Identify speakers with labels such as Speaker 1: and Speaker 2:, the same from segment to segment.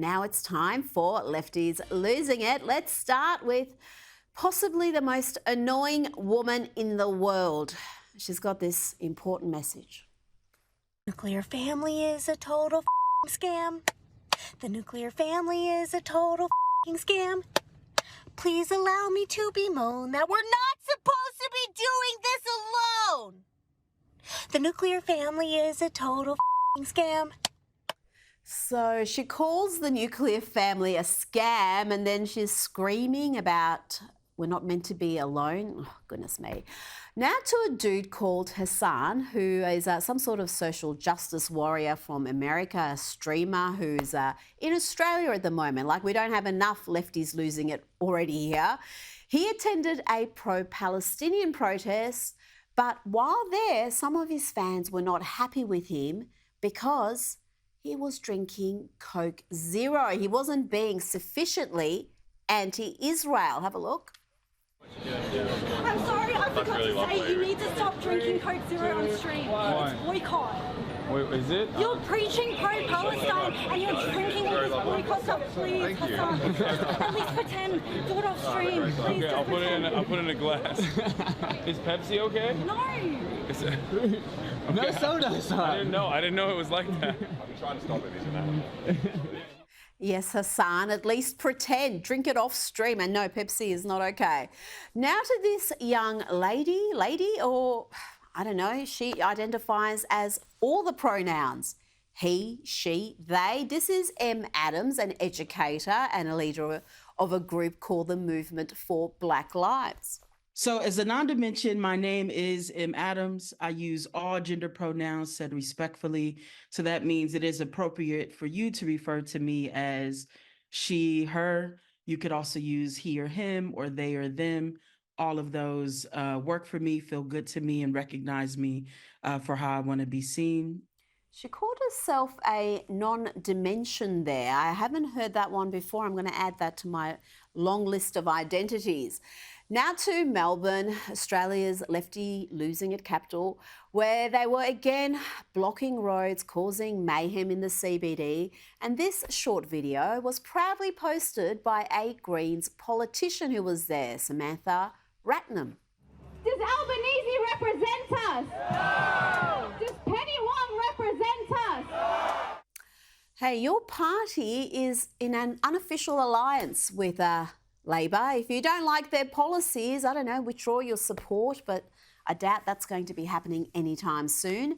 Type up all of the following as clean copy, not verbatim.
Speaker 1: Now it's time for Lefties Losing It. Let's start with possibly the most annoying woman in the world. She's got this important message.
Speaker 2: Nuclear family is a total scam. The nuclear family is a total scam. Please allow me to bemoan that we're not supposed to be doing this alone. The nuclear family is a total scam.
Speaker 1: So she calls the nuclear family a scam, and then she's screaming about we're not meant to be alone. Oh, goodness me. Now to a dude called Irfaan, who is some sort of social justice warrior from America, a streamer who's in Australia at the moment. Like, we don't have enough lefties losing it already here. He attended a pro-Palestinian protest, but while there, some of his fans were not happy with him because he was drinking Coke Zero. He wasn't being sufficiently anti-Israel. Have a look.
Speaker 3: I'm sorry, I forgot to say, you need to stop drinking Coke Zero on stream.
Speaker 4: Why?
Speaker 3: It's boycott.
Speaker 4: Wait, is it?
Speaker 3: You're preaching pro-Palestine and you're drinking all this boycott stuff. Please, Hassan, at least pretend. Do it off stream. Please.
Speaker 4: Okay, I'll put it in a glass. Is Pepsi okay?
Speaker 3: No.
Speaker 4: Okay.
Speaker 5: No soda, son.
Speaker 4: I didn't know it was like that.
Speaker 6: I'm trying to stop it, isn't it?
Speaker 1: Yes, Hassan, at least pretend. Drink it off stream. And no, Pepsi is not okay. Now to this young lady, or I don't know, she identifies as all the pronouns. He, she, they. This is M. Adams, an educator and a leader of a group called the Movement for Black Lives.
Speaker 5: So as Ananda mentioned, my name is M. Adams. I use all gender pronouns said respectfully. So that means it is appropriate for you to refer to me as she, her. You could also use he or him or they or them. All of those work for me, feel good to me, and recognize me for how I want to be seen.
Speaker 1: She called herself a non-dimension there. I haven't heard that one before. I'm going to add that to my long list of identities. Now to Melbourne, Australia's lefty losing it capital, where they were again blocking roads, causing mayhem in the CBD. And this short video was proudly posted by a Greens politician who was there, Samantha Ratnam.
Speaker 7: Does Albanese represent us? No! Does Penny Wong represent us? No!
Speaker 1: Hey, your party is in an unofficial alliance with Labor. If you don't like their policies, I don't know, withdraw your support, but I doubt that's going to be happening anytime soon.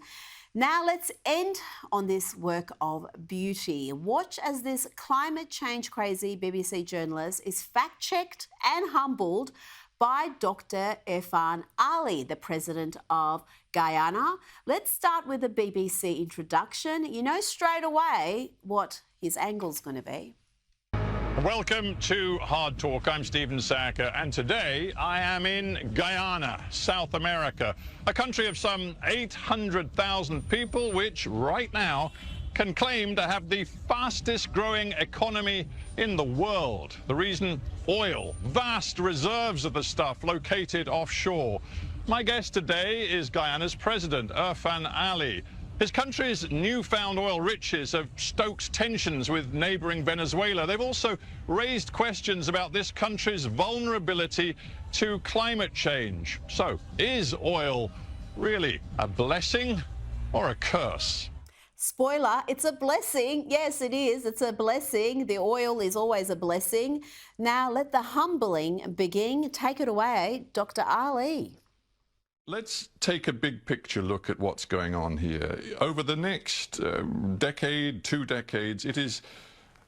Speaker 1: Now let's end on this work of beauty. Watch as this climate change crazy BBC journalist is fact-checked and humbled by Dr. Irfaan Ali, the president of Guyana. Let's start with a BBC introduction. You know straight away what his angle's going to be.
Speaker 6: Welcome to Hard Talk. I'm Stephen Sackur, and today I am in Guyana, South America, a country of some 800,000 people, which right now can claim to have the fastest growing economy in the world. The reason? Oil. Vast reserves of the stuff located offshore. My guest today is Guyana's president, Irfaan Ali. His country's newfound oil riches have stoked tensions with neighbouring Venezuela. They've also raised questions about this country's vulnerability to climate change. So, is oil really a blessing or a curse?
Speaker 1: Spoiler, it's a blessing. Yes, it is. It's a blessing. The oil is always a blessing. Now let the humbling begin. Take it away, Dr. Ali.
Speaker 6: Let's take a big picture look at what's going on here. Over the next decade, 2 decades, it is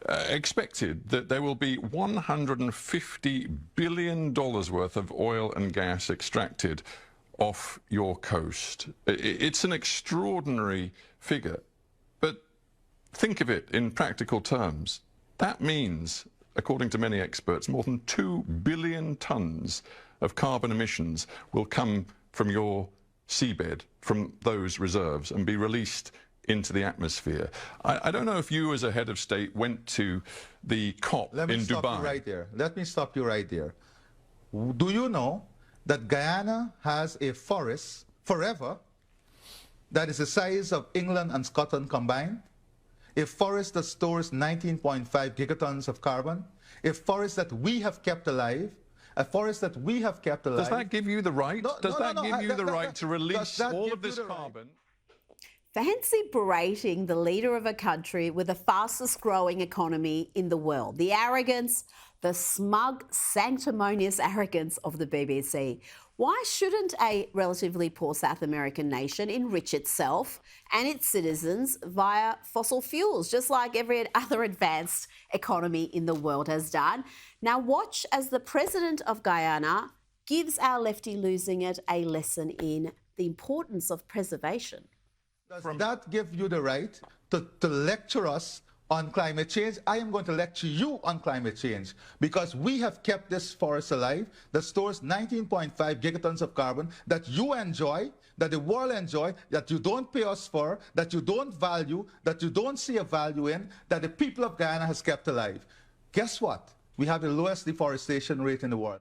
Speaker 6: expected that there will be $150 billion worth of oil and gas extracted off your coast. It's an extraordinary figure, but think of it in practical terms. That means, according to many experts, more than 2 billion tons of carbon emissions will come from your seabed, from those reserves, and be released into the atmosphere. I don't know if you, as a head of state, went to the COP in Dubai.
Speaker 8: Let me stop you right there. Let me stop you right there. Do you know that Guyana has a forest forever that is the size of England and Scotland combined? A forest that stores 19.5 gigatons of carbon, a forest that we have kept alive, a forest that we have kept alive.
Speaker 6: Does that give you the right? Does that give you the right to
Speaker 8: does
Speaker 6: release
Speaker 8: that
Speaker 6: all
Speaker 8: give
Speaker 6: of this
Speaker 8: you the right?
Speaker 6: carbon?
Speaker 1: Fancy berating the leader of a country with the fastest growing economy in the world. The arrogance, the smug, sanctimonious arrogance of the BBC. Why shouldn't a relatively poor South American nation enrich itself and its citizens via fossil fuels, just like every other advanced economy in the world has done? Now watch as the president of Guyana gives our lefty losing it a lesson in the importance of preservation.
Speaker 8: Does that give you the right to lecture us on climate change? I am going to lecture you on climate change because we have kept this forest alive that stores 19.5 gigatons of carbon that you enjoy, that the world enjoy, that you don't pay us for, that you don't value, that you don't see a value in, that the people of Guyana has kept alive. Guess what? We have the lowest deforestation rate in the world.